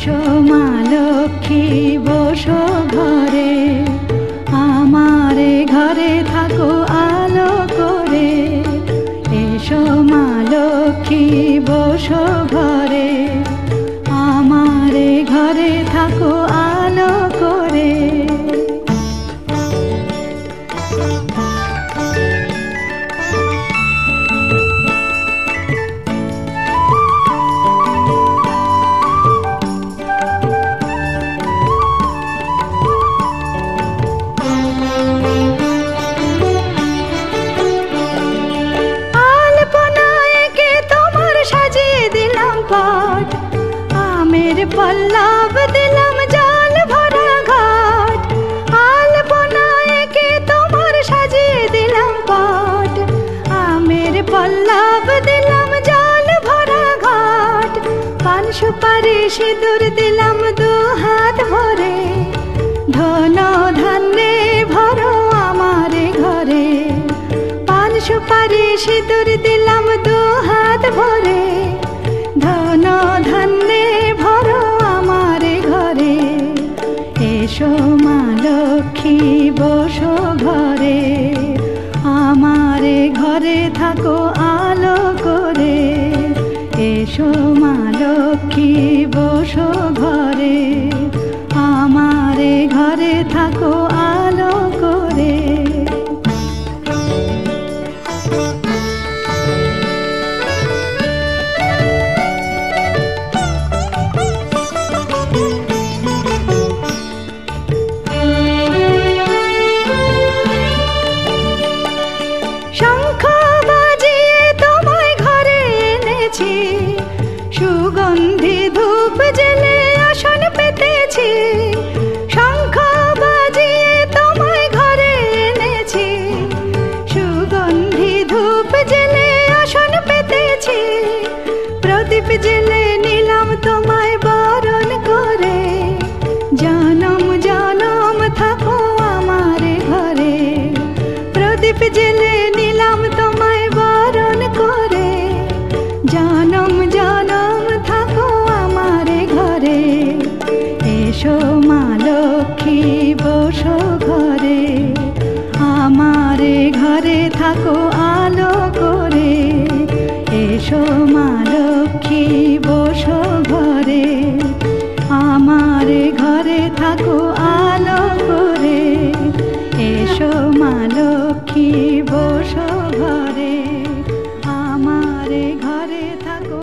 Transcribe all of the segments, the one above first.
এসো মা লক্ষ্মী বসো ঘরে, আমারে ঘরে থাকো আলো করে। এসো মা লক্ষ্মী বসো ঘরে, আমারে ঘরে থাকো আলো করে। আমের পল্লব দিলাম জল ভরা ঘাট, আলপনা এঁকে তোমার সাজিয়ে দিলাম পট। আমের পল্লব দিলাম জল ভরা ঘাট, পান সুপারি সিঁদুর দিলাম দু হাত ভরে। ধন ধান্যে ভরো আমারে ঘরে, পান সুপারি সিঁদুর দিলাম দু হাত ভরে। ধন ধান্যে ভরো আমারে ঘরে, এসো মা লক্ষ্মী বসো ঘরে, আমারে ঘরে থাকো আলো করে। এসো মা লক্ষ্মী বসো ঘরে, আমারে ঘরে থাকো আলো করে। শঙ্খ বাজিয়ে তোমায় ঘরে এনেছি, সুগন্ধি ধূপ জেলে আসন পেতেছি। শঙ্খ বাজিয়ে তোমায় ঘরে এনেছি, সুগন্ধি ধূপ জেলে আসন পেতেছি। প্রদীপ জেলে নিলাম তোমায় বরণ করে, জনম জনম থাকো আমারে ঘরে। প্রদীপ জেলে নিলাম তোমায় বরণ করে, জনম জনম থাকো আমারে ঘরে। এসো মা লক্ষ্মী বসো ঘরে, আমারে ঘরে থাকো আলো করে। এসো মা লক্ষ্মী বসো ঘরে, আমারে ঘরে থাকো আলো করে। এসো মা লক্ষ্মী বসো ঘরে, আমারে ঘরে থাকো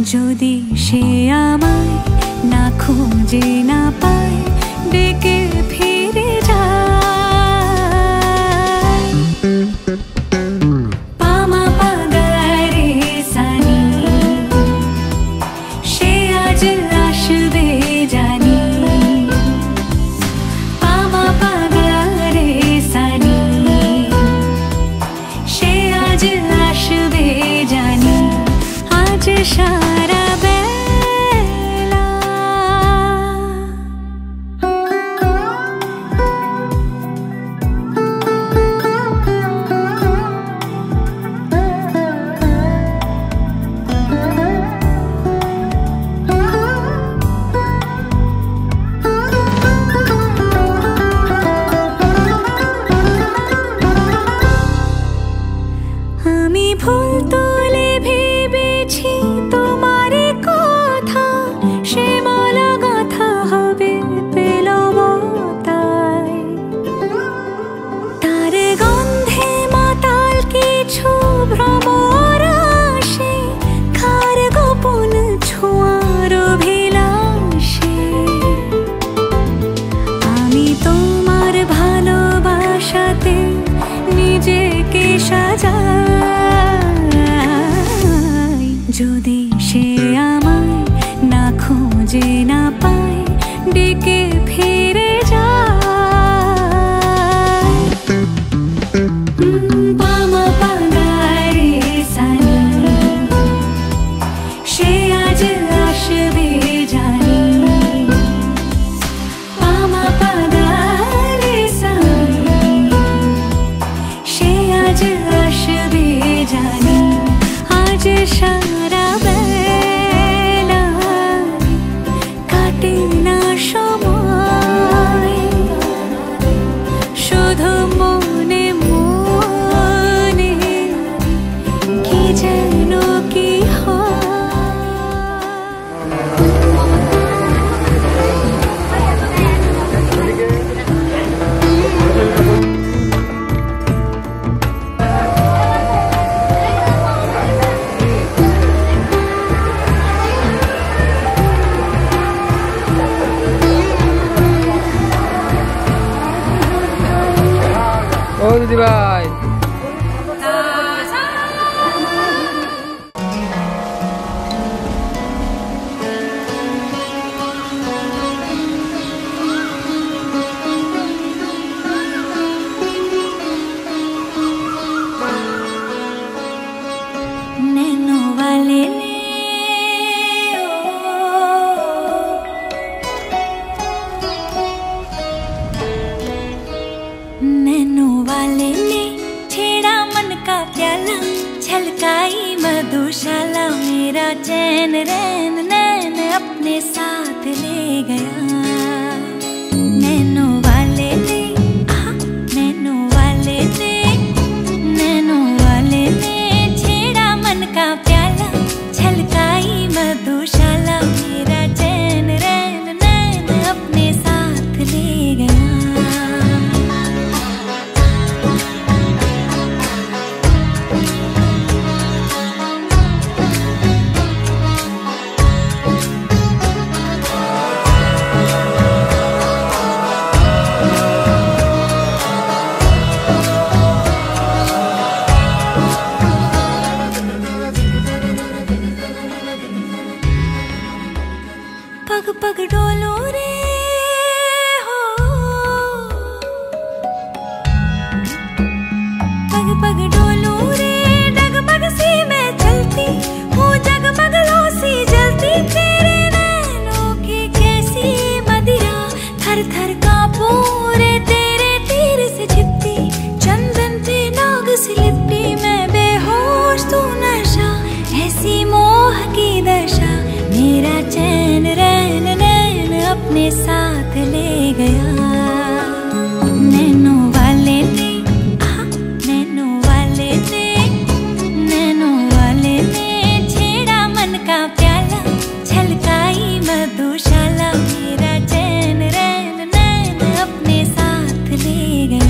যদি সে আমায় না খুঁজে না পায় ডেকে ফিরে যায় পামা পাগারে সানি সে আজ আসবে জানি পামা পাগারে সানি সে আজ আসবে জানি আজ সারা বেলা আমি ভুল তুলে ভেবেছি তোমার কথা সে মালা গাঁথা হবে পেলবতায় তার গন্ধে মাতাল কিছু ভ্রমর আসে কার গোপন ছোঁয়ার অভিলাষে আমি তোমার ভালোবাসাতে নিজেকে সাজাই শুধু মনে মনে কি যেন কি ও দিদি ভাই नैनो वाले ने नैनो वाले ने छेड़ा मन का प्याला छलकाई मधुशाला मेरा चैन रैन नैन अपने साथ ले गया नैनो वाले ने नैनो वाले ने नैनो वाले ने छेड़ा मन का प्याला छलकाई मधुशाला मेरा चैन रैन नैन अपने साथ ले गया पग पग डोलो रे हो पग पग डोलो रे डगमग सी मैं चलती हूँ जगमग लो सी जलती तेरे नैनों की कैसी मदिरा थर थर कांपू रे तेरे तीर से छिपती चंदन पे नाग सी लिपटी मैं बेहोश तू नशा ऐसी मोह की दशा मेरा चैन रैन नैन अपने साथ ले गया नैनो वाले ने नैनो वाले ने नैनो वाले ने छेड़ा मन का प्याला छलकाई मधुशाला मेरा चैन रैन नैन अपने साथ ले गया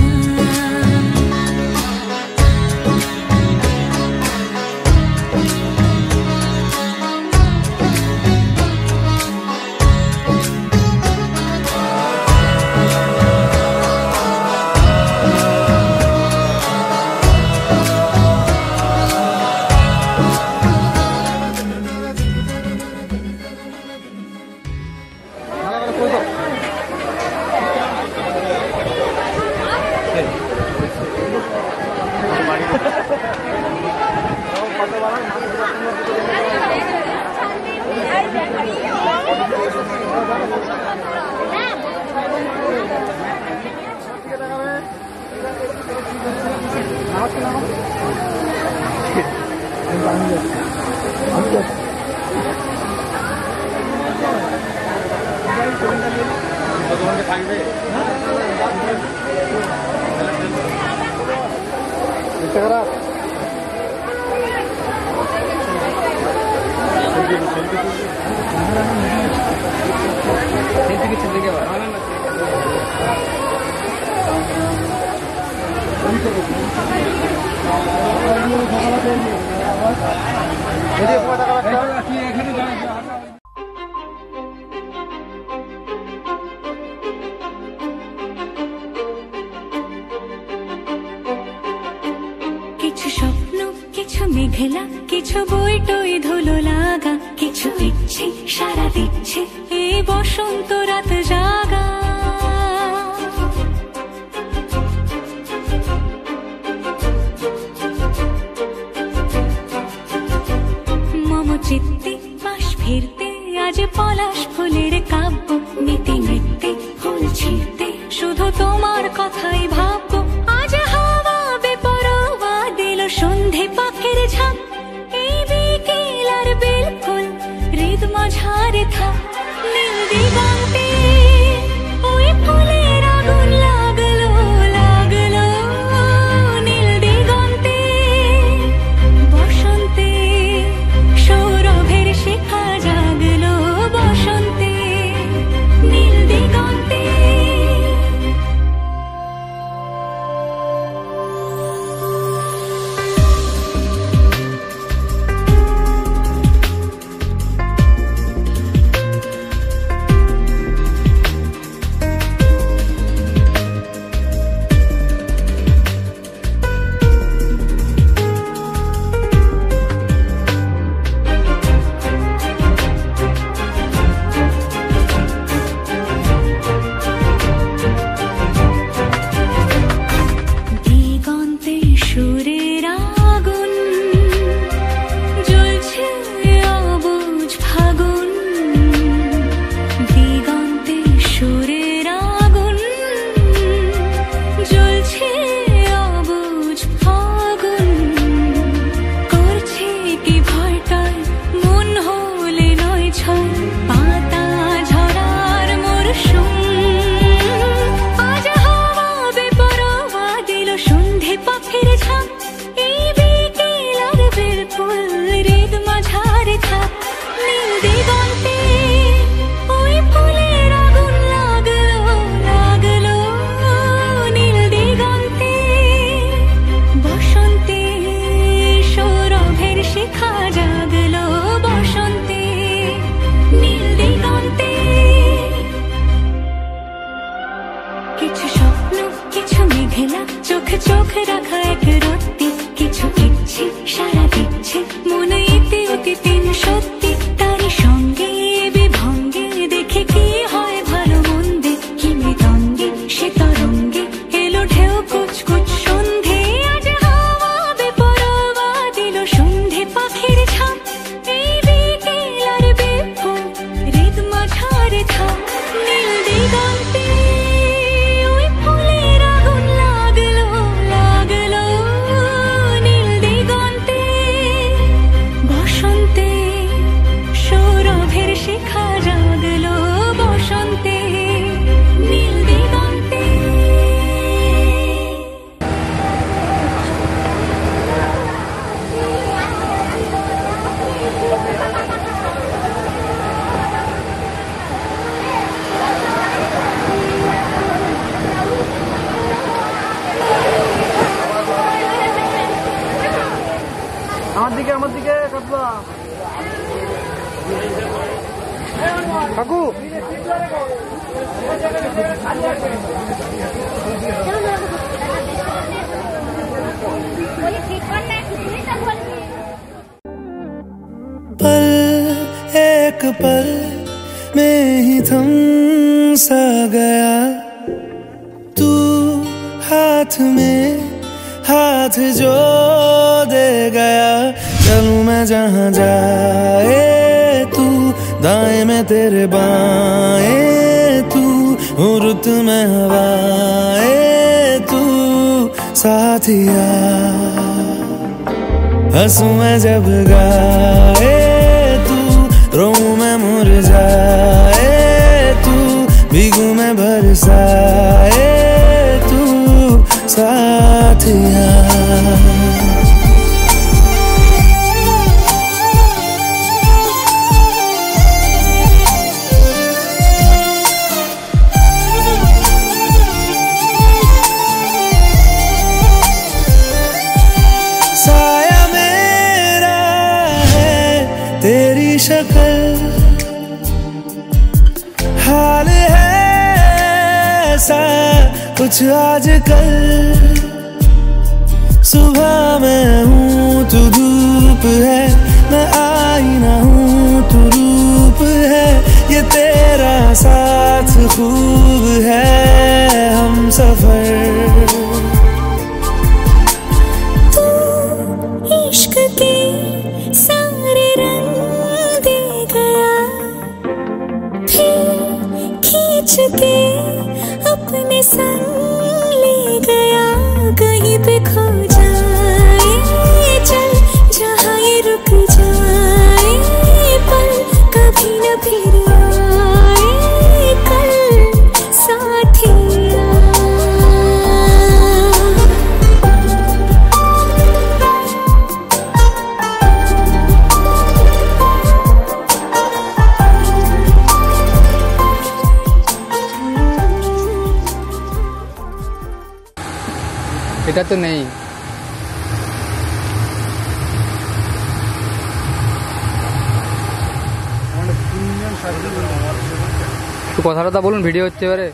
কিছু স্বপ্ন কিছু মেঘলা কিছু বই টই ধুলো লাগা কিছু ইচ্ছে সারা দিচ্ছে এই বসন্ত রাত জাগা মম চিত্তে পাশ ফিরতে আজ পলাশ ফুলের কাব্য নীতি নৃত্যে ফুল ছিঁড়তে শুধু তোমার কথাই ভাববো আজ হাওয়া বেপরোয়া দিল সন্ধে পাখির ঝাঁক এই বিকেল আর বিলকুল হৃদ মাঝারে থাক নীল দিগন্তে ওই ফুলের আগুন লাগলো চোখ রাখা এক রত্তি, কিছু ইচ্ছে সারা দিচ্ছে মনে ইতি অতি তিন সত্যি। তারই সঙ্গে বিভঙ্গে দেখে কি হয় ভালো মন্দে, কি মৃদঙ্গে সে তরঙ্গে এলো ঢেউ কুচকুচ সন্ধে। আজ হাওয়া বেপরোয়া দিল সন্ধে পাখির ছাপ, এই বিকেল আর বিপুল হৃদ মাঠার থাম। নীল দিগন্তে ওই ফুলের আগুন লাগলো লাগলো, নীল দিগন্তে বসন্তে সৌরভের শিখা জাগলো, বসন্তে নীল দিগন্তে। আমার দিকে কাটবা কাকু। पल एक पल में ही थम सा गया, तू हाथ में हाथ जो दे गया। चलूं मैं जहाँ जाए तू, दाएं में तेरे बाएं तू, रुत में हवाए तू साथिया। हंसूं मैं जब गाए तू, रोऊं मैं मुरझाए तू, भीगूं मैं बरसाए तू साथिया। साया मेरा है तेरी शक्ल, हाल है ऐसा कुछ आजकल। सुबह मैं हूँ तू धूप है, मैं आईना हूँ तू रूप है। ये तेरा साथ खूब है हम सफर। इश्क के सारे रंग दे गया, फिर खींच के अपने संग ले गया। कहीं पे खो जाए चल, जहाँ ये रुक जाए पल, कभी न फिर आए कल साथिया। এটা তো নেই। একটু কথাটা বলুন, ভিডিও হচ্ছে এবারে।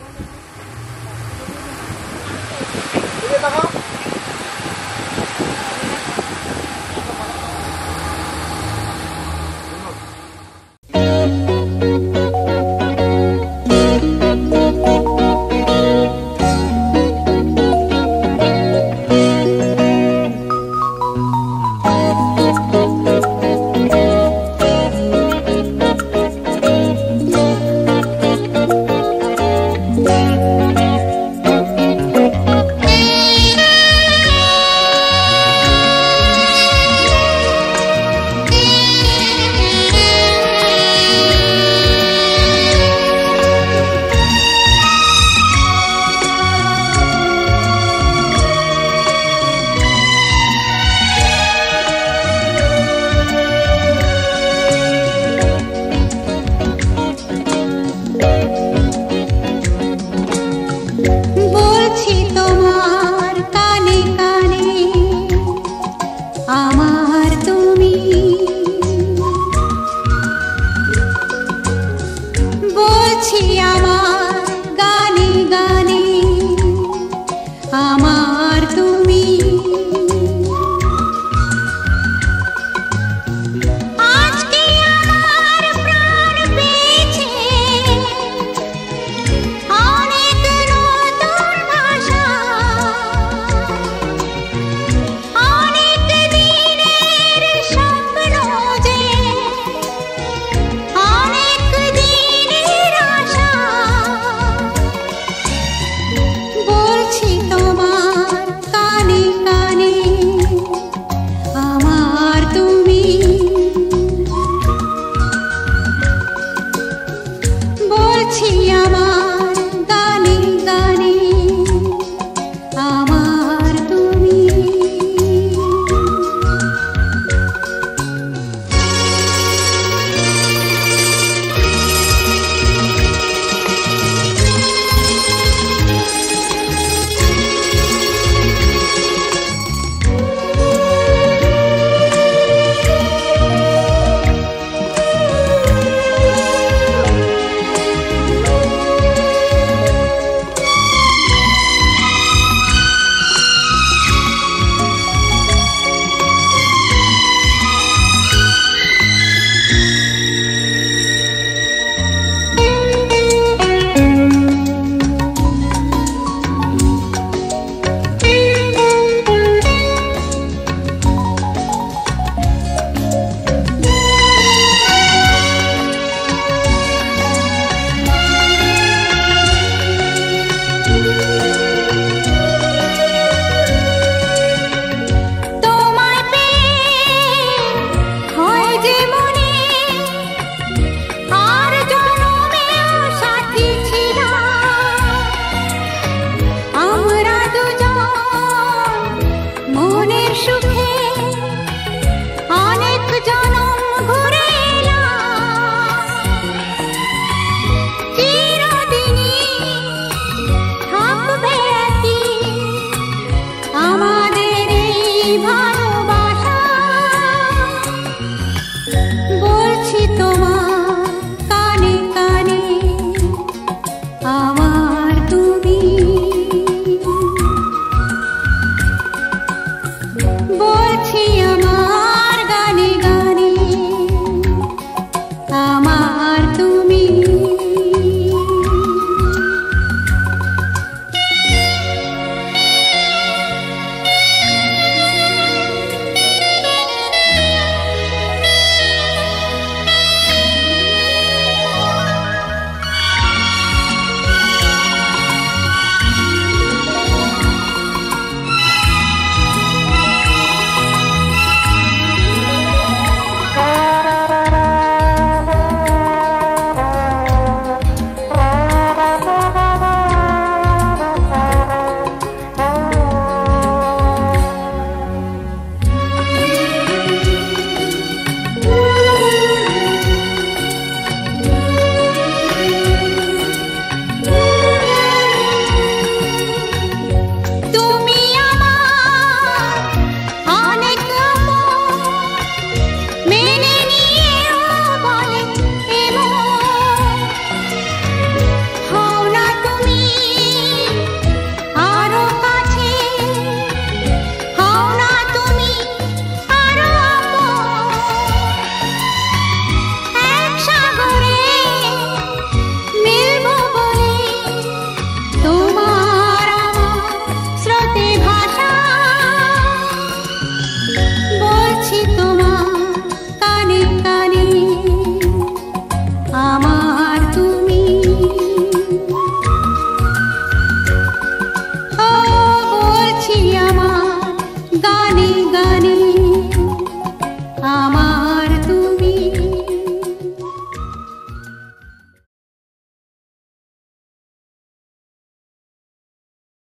বলছি